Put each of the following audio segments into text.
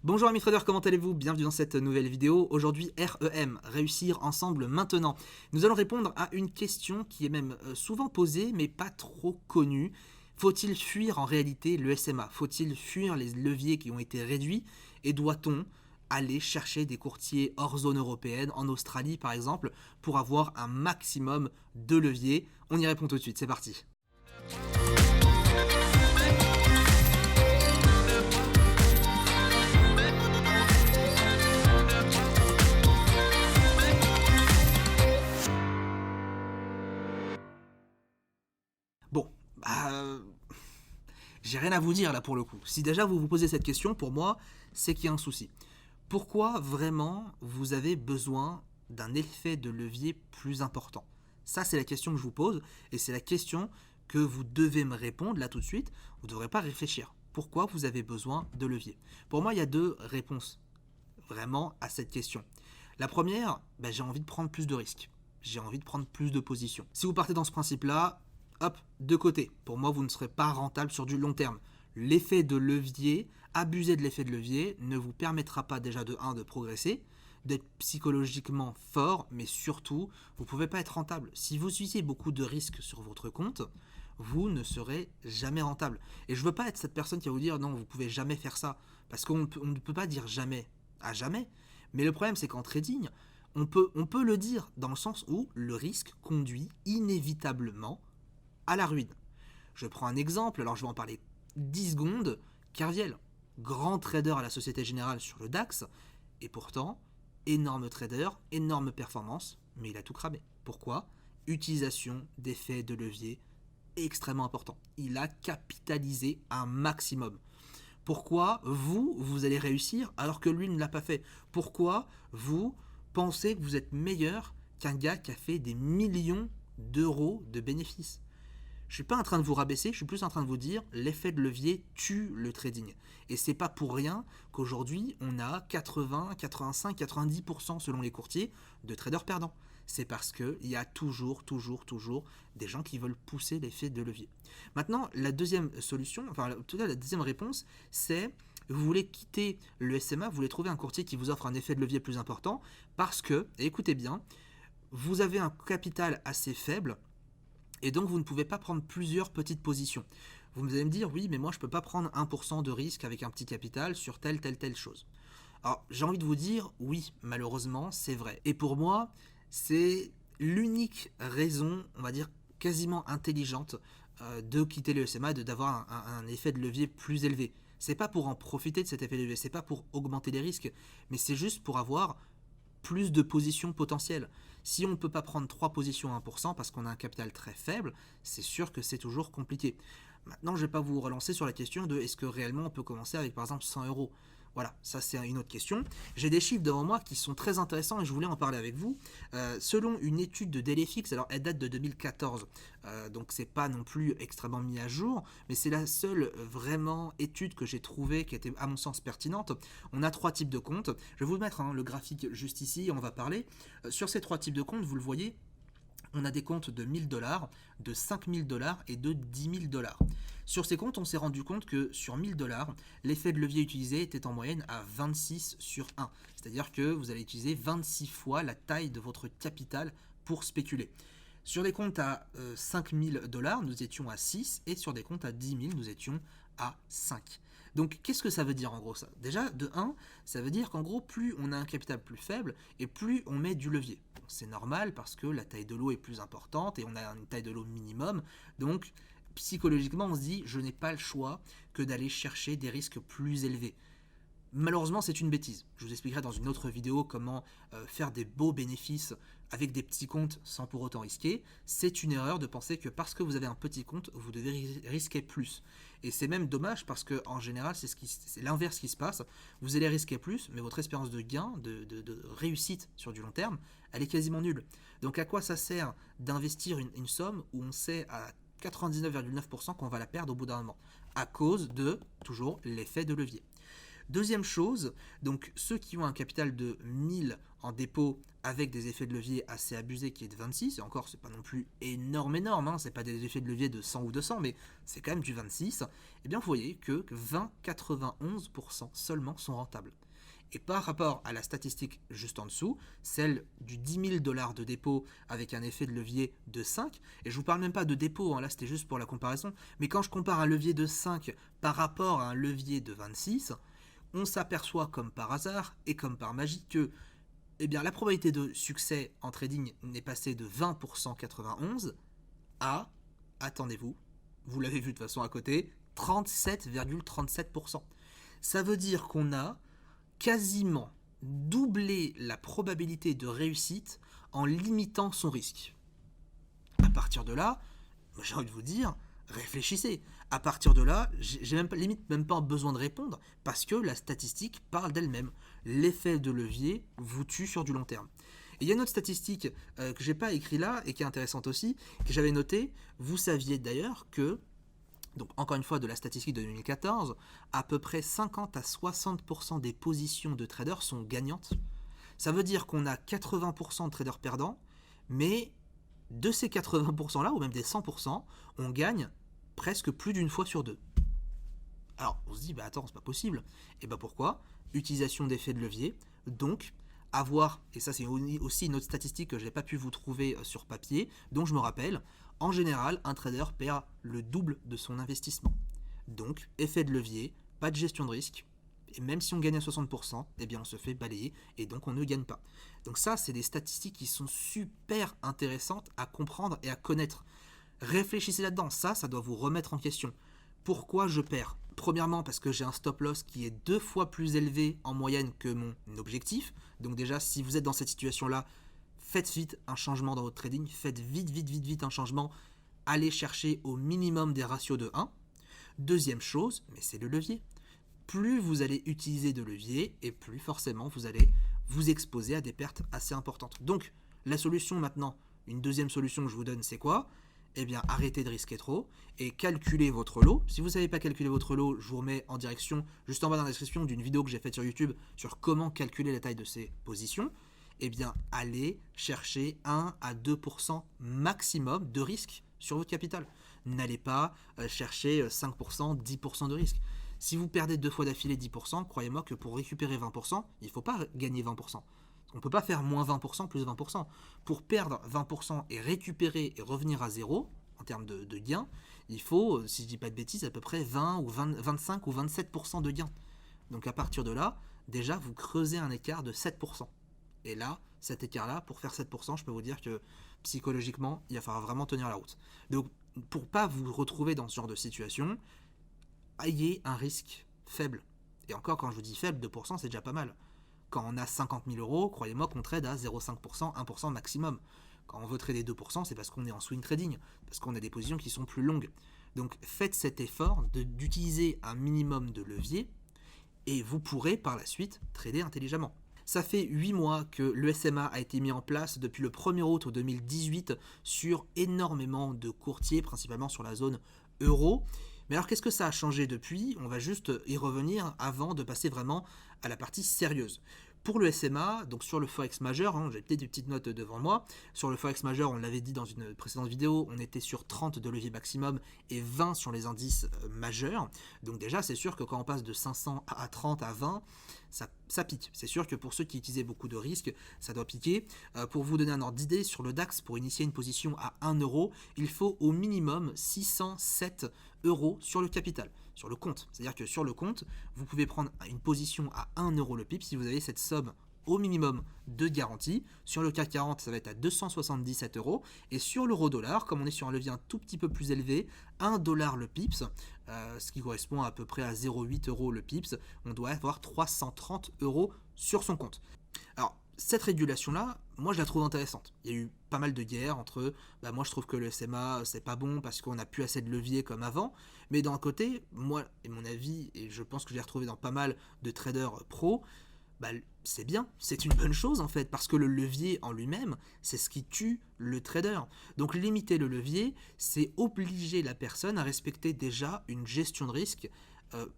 Bonjour amis traders, comment allez-vous? Bienvenue dans cette nouvelle vidéo. Aujourd'hui, REM, réussir ensemble maintenant. Nous allons répondre à une question qui est même souvent posée, mais pas trop connue. Faut-il fuir en réalité le SMA? Faut-il fuir les leviers qui ont été réduits? Et doit-on aller chercher des courtiers hors zone européenne, en Australie par exemple, pour avoir un maximum de leviers? On y répond tout de suite, c'est parti. Bon, j'ai rien à vous dire là pour le coup. Si déjà vous vous posez cette question, pour moi, c'est qu'il y a un souci. Pourquoi vraiment vous avez besoin d'un effet de levier plus important? Ça, c'est la question que je vous pose et c'est la question que vous devez me répondre là tout de suite. Vous ne devrez pas réfléchir. Pourquoi vous avez besoin de levier? Pour moi, il y a deux réponses vraiment à cette question. La première, j'ai envie de prendre plus de risques. J'ai envie de prendre plus de positions. Si vous partez dans ce principe-là, hop, de côté. Pour moi, vous ne serez pas rentable sur du long terme. L'effet de levier, abuser de l'effet de levier, ne vous permettra pas déjà de progresser, d'être psychologiquement fort, mais surtout, vous ne pouvez pas être rentable. Si vous utilisez beaucoup de risques sur votre compte, vous ne serez jamais rentable. Et je ne veux pas être cette personne qui va vous dire non, vous ne pouvez jamais faire ça, parce qu'on ne peut pas dire jamais à jamais. Mais le problème, c'est qu'en trading, on peut le dire dans le sens où le risque conduit inévitablement à la ruine. Je prends un exemple, alors je vais en parler 10 secondes. Kerviel, grand trader à la Société Générale sur le DAX, et pourtant, énorme trader, énorme performance, mais il a tout cramé. Pourquoi? Utilisation d'effets de levier extrêmement important. Il a capitalisé un maximum. Pourquoi vous allez réussir alors que lui ne l'a pas fait? Pourquoi vous pensez que vous êtes meilleur qu'un gars qui a fait des millions d'euros de bénéfices? Je suis pas en train de vous rabaisser, je suis plus en train de vous dire l'effet de levier tue le trading. Et c'est pas pour rien qu'aujourd'hui on a 80, 85, 90% selon les courtiers de traders perdants. C'est parce qu'il y a toujours des gens qui veulent pousser l'effet de levier. Maintenant, la deuxième solution, la deuxième réponse, c'est vous voulez quitter le SMA, vous voulez trouver un courtier qui vous offre un effet de levier plus important parce que, et écoutez bien, vous avez un capital assez faible. Et donc, vous ne pouvez pas prendre plusieurs petites positions. Vous allez me dire, oui, mais moi, je ne peux pas prendre 1% de risque avec un petit capital sur telle chose. Alors, j'ai envie de vous dire, oui, malheureusement, c'est vrai. Et pour moi, c'est l'unique raison, on va dire, quasiment intelligente de quitter le SMA, d'avoir un effet de levier plus élevé. C'est pas pour en profiter de cet effet de levier, c'est pas pour augmenter les risques, mais c'est juste pour avoir plus de positions potentielles. Si on ne peut pas prendre 3 positions à 1% parce qu'on a un capital très faible, c'est sûr que c'est toujours compliqué. Maintenant, je ne vais pas vous relancer sur la question de est-ce que réellement on peut commencer avec par exemple 100 euros. Voilà, ça c'est une autre question. J'ai des chiffres devant moi qui sont très intéressants et je voulais en parler avec vous. Selon une étude de Delefix, alors elle date de 2014, donc c'est pas non plus extrêmement mis à jour, mais c'est la seule vraiment étude que j'ai trouvée qui était à mon sens pertinente. On a 3 types de comptes. Je vais vous mettre le graphique juste ici et on va parler. Sur ces 3 types de comptes, vous le voyez, on a des comptes de 1000$, de 5000$ et de 10 000$. Sur ces comptes, on s'est rendu compte que sur 1000$, l'effet de levier utilisé était en moyenne à 26 sur 1. C'est-à-dire que vous allez utiliser 26 fois la taille de votre capital pour spéculer. Sur des comptes à 5000$, nous étions à 6 et sur des comptes à 10 000, nous étions à 5. Donc qu'est-ce que ça veut dire en gros ça? Déjà, de 1, ça veut dire qu'en gros, plus on a un capital plus faible et plus on met du levier. C'est normal parce que la taille de l'eau est plus importante et on a une taille de l'eau minimum. Donc psychologiquement, on se dit, je n'ai pas le choix que d'aller chercher des risques plus élevés. Malheureusement, c'est une bêtise. Je vous expliquerai dans une autre vidéo comment faire des beaux bénéfices avec des petits comptes sans pour autant risquer. C'est une erreur de penser que parce que vous avez un petit compte, vous devez risquer plus. Et c'est même dommage parce que en général, c'est l'inverse qui se passe. Vous allez risquer plus, mais votre espérance de gain, de réussite sur du long terme, elle est quasiment nulle. Donc à quoi ça sert d'investir une somme où on sait à 99,9% qu'on va la perdre au bout d'un moment? À cause de, toujours, l'effet de levier. Deuxième chose, donc ceux qui ont un capital de 1000 en dépôt avec des effets de levier assez abusés qui est de 26, et encore c'est pas non plus énorme, hein, c'est pas des effets de levier de 100 ou 200, mais c'est quand même du 26, et bien vous voyez que 20,91% seulement sont rentables. Et par rapport à la statistique juste en dessous, celle du 10 000 $ de dépôt avec un effet de levier de 5, et je vous parle même pas de dépôt, hein, là c'était juste pour la comparaison, mais quand je compare un levier de 5 par rapport à un levier de 26, on s'aperçoit comme par hasard et comme par magie que eh bien, la probabilité de succès en trading n'est passée de 20% 91 à, attendez-vous, vous l'avez vu de toute façon à côté, 37,37%. Ça veut dire qu'on a quasiment doublé la probabilité de réussite en limitant son risque. À partir de là, j'ai envie de vous dire, réfléchissez. À partir de là, j'ai limite même pas besoin de répondre parce que la statistique parle d'elle-même. L'effet de levier vous tue sur du long terme. Et il y a une autre statistique que j'ai pas écrit là et qui est intéressante aussi, que j'avais notée. Vous saviez d'ailleurs que, donc encore une fois de la statistique de 2014, à peu près 50 à 60% des positions de traders sont gagnantes. Ça veut dire qu'on a 80% de traders perdants, mais de ces 80% là, ou même des 100%, on gagne presque plus d'une fois sur deux. Alors on se dit, bah attends, c'est pas possible. Et bah pourquoi ? Utilisation d'effets de levier, donc avoir, et ça c'est aussi une autre statistique que je n'ai pas pu vous trouver sur papier, dont je me rappelle, en général, un trader perd le double de son investissement. Donc, effet de levier, pas de gestion de risque, et même si on gagne à 60%, eh bien on se fait balayer, et donc on ne gagne pas. Donc ça, c'est des statistiques qui sont super intéressantes à comprendre et à connaître. Réfléchissez là-dedans, ça doit vous remettre en question. Pourquoi je perds ? Premièrement, parce que j'ai un stop loss qui est 2 fois plus élevé en moyenne que mon objectif. Donc déjà, si vous êtes dans cette situation-là, faites vite un changement dans votre trading. Faites vite un changement. Allez chercher au minimum des ratios de 1. Deuxième chose, mais c'est le levier. Plus vous allez utiliser de levier, et plus forcément vous allez vous exposer à des pertes assez importantes. Donc, la solution maintenant, une deuxième solution que je vous donne, c'est quoi ? Eh bien, arrêtez de risquer trop et calculez votre lot. Si vous ne savez pas calculer votre lot, je vous remets en direction, juste en bas dans la description, d'une vidéo que j'ai faite sur YouTube sur comment calculer la taille de ces positions. Eh bien, allez chercher 1 à 2% maximum de risque sur votre capital. N'allez pas chercher 5%, 10% de risque. Si vous perdez 2 fois d'affilée 10%, croyez-moi que pour récupérer 20%, il ne faut pas gagner 20%. On ne peut pas faire moins 20% plus 20%. Pour perdre 20% et récupérer et revenir à zéro, en termes de gains, il faut, si je ne dis pas de bêtises, à peu près 20 ou 25 ou 27% de gains. Donc à partir de là, déjà, vous creusez un écart de 7%. Et là, cet écart-là, pour faire 7%, je peux vous dire que psychologiquement, il va falloir vraiment tenir la route. Donc pour ne pas vous retrouver dans ce genre de situation, ayez un risque faible. Et encore, quand je vous dis faible, 2%, c'est déjà pas mal. Quand on a 50 000 euros, croyez-moi qu'on trade à 0,5%, 1% maximum. Quand on veut trader 2%, c'est parce qu'on est en swing trading, parce qu'on a des positions qui sont plus longues. Donc faites cet effort d'utiliser un minimum de levier et vous pourrez par la suite trader intelligemment. Ça fait 8 mois que le SMA a été mis en place depuis le 1er août 2018 sur énormément de courtiers, principalement sur la zone euro. Mais alors qu'est-ce que ça a changé depuis ? On va juste y revenir avant de passer vraiment à la partie sérieuse. Pour le SMA, donc sur le Forex majeur, j'ai peut-être une petite note devant moi, sur le Forex majeur, on l'avait dit dans une précédente vidéo, on était sur 30 de levier maximum et 20 sur les indices majeurs. Donc déjà, c'est sûr que quand on passe de 500 à 30 à 20, ça pique. C'est sûr que pour ceux qui utilisaient beaucoup de risques, ça doit piquer. Pour vous donner un ordre d'idée, sur le DAX, pour initier une position à 1 euro, il faut au minimum 607 euros sur le capital, sur le compte. C'est-à-dire que sur le compte, vous pouvez prendre une position à 1 euro le pip si vous avez cette somme au minimum de garantie. Sur le CAC 40, ça va être à 277 euros. Et sur l'euro-dollar, comme on est sur un levier un tout petit peu plus élevé, 1 dollar le pips, ce qui correspond à peu près à 0,8 euros le pips, on doit avoir 330 euros sur son compte. Alors, cette régulation-là, moi je la trouve intéressante. Il y a eu pas mal de guerres entre moi je trouve que le SMA c'est pas bon parce qu'on n'a plus assez de levier comme avant, mais d'un côté, moi et mon avis, et je pense que je l'ai retrouvé dans pas mal de traders pros, c'est bien, c'est une bonne chose en fait, parce que le levier en lui-même, c'est ce qui tue le trader. Donc limiter le levier, c'est obliger la personne à respecter déjà une gestion de risque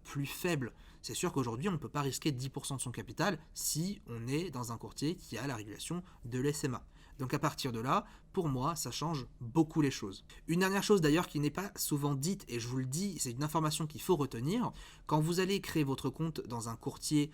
plus faible. C'est sûr qu'aujourd'hui, on ne peut pas risquer 10% de son capital si on est dans un courtier qui a la régulation de l'SMA. Donc à partir de là, pour moi, ça change beaucoup les choses. Une dernière chose d'ailleurs qui n'est pas souvent dite, et je vous le dis, c'est une information qu'il faut retenir, quand vous allez créer votre compte dans un courtier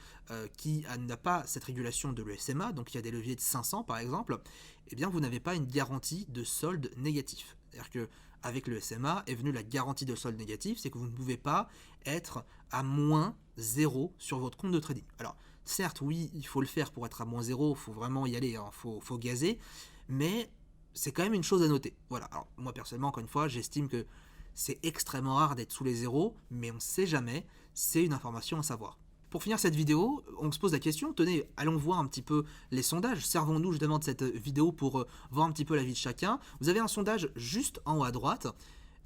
qui n'a pas cette régulation de l'ESMA, donc il y a des leviers de 500 par exemple, eh bien vous n'avez pas une garantie de solde négatif. C'est-à-dire que avec le SMA est venue la garantie de solde négatif, c'est que vous ne pouvez pas être à moins 0 sur votre compte de trading. Alors, certes, oui, il faut le faire pour être à moins 0, il faut vraiment y aller, hein, faut gazer, mais c'est quand même une chose à noter. Voilà, alors moi personnellement, encore une fois, j'estime que c'est extrêmement rare d'être sous les zéros, mais on ne sait jamais, c'est une information à savoir. Pour finir cette vidéo, on se pose la question, tenez, allons voir un petit peu les sondages, servons-nous justement de cette vidéo pour voir un petit peu la vie de chacun. Vous avez un sondage juste en haut à droite.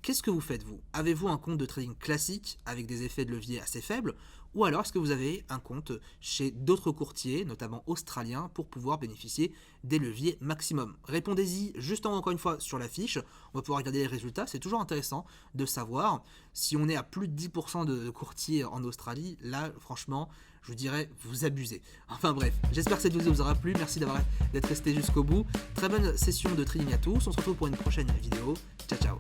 Qu'est-ce que vous faites vous? Avez-vous un compte de trading classique avec des effets de levier assez faibles? Ou alors est-ce que vous avez un compte chez d'autres courtiers, notamment australiens, pour pouvoir bénéficier des leviers maximum? Répondez-y juste en haut encore une fois sur la fiche, on va pouvoir regarder les résultats, c'est toujours intéressant de savoir si on est à plus de 10% de courtiers en Australie, là franchement je vous dirais vous abusez. Enfin bref, j'espère que cette vidéo vous aura plu, merci d'être resté jusqu'au bout, très bonne session de trading à tous, on se retrouve pour une prochaine vidéo, ciao ciao.